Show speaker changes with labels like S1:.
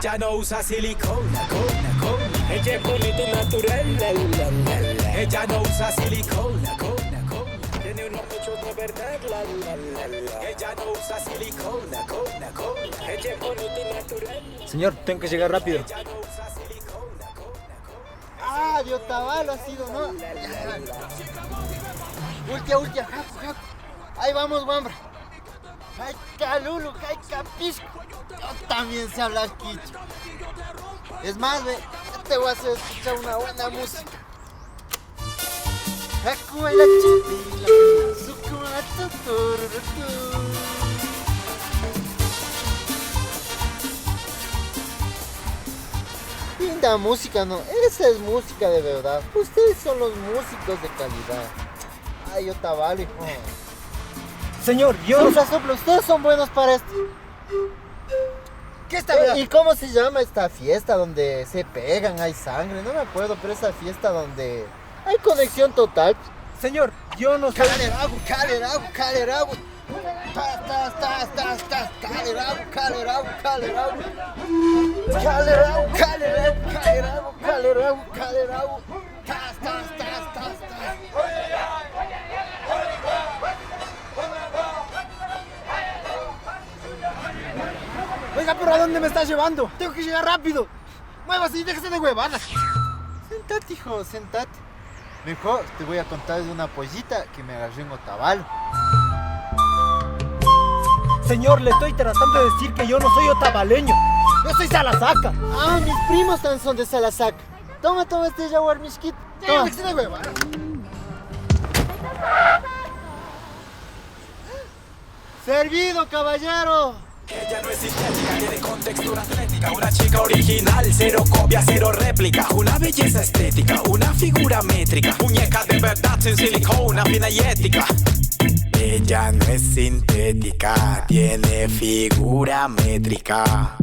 S1: Ella no usa silicona, ella es bonita y natural, Ella no usa silicona, tiene unos pechos de verdad, Ella no usa silicona, ella es bonita y natural.
S2: Señor, tengo que llegar rápido.
S1: Ella no usa silicona,
S3: Ah, de Otavalo ha sido, ¿no? Ultia, jaco. Ahí vamos, Wambra. Ay, calulu, ay, capisco. Yo también sé hablar quicho. Es más, ve, te voy a hacer escuchar una buena música. Jaco, la chipila, sucuma, tutururutu. Linda música, ¿no? Esa es música de verdad. Ustedes son los músicos de calidad. Ay, Otavalo, hijo.
S2: Señor, yo...
S3: Los soplo, ustedes son buenos para esto.
S2: ¿Qué está?
S3: ¿Y cómo se llama esta fiesta donde se pegan, hay sangre? No me acuerdo, pero esa fiesta donde hay conexión total.
S2: Señor, yo no soy...
S3: Calerago. Calerago.
S2: Oiga, pero ¿a dónde me estás llevando? Tengo que llegar rápido. Muévase y déjese de huevadas.
S3: Sentate, hijo, sentate. Mejor te voy a contar de una pollita que me agarré en Otavalo.
S2: Señor, le estoy tratando de decir que yo no soy otavaleño. Yo soy Salasaca.
S3: Ah, mis primos también son de Salasaca. Toma este jaguar misquito. Toma.
S2: Déjese de huevadas.
S3: Servido, caballero.
S1: Ella no es sintética, tiene contextura atlética. Una chica original, cero copia, cero réplica. Una belleza estética, una figura métrica. Muñeca de verdad sin silicona, fina y ética. Ella no es sintética, tiene figura métrica.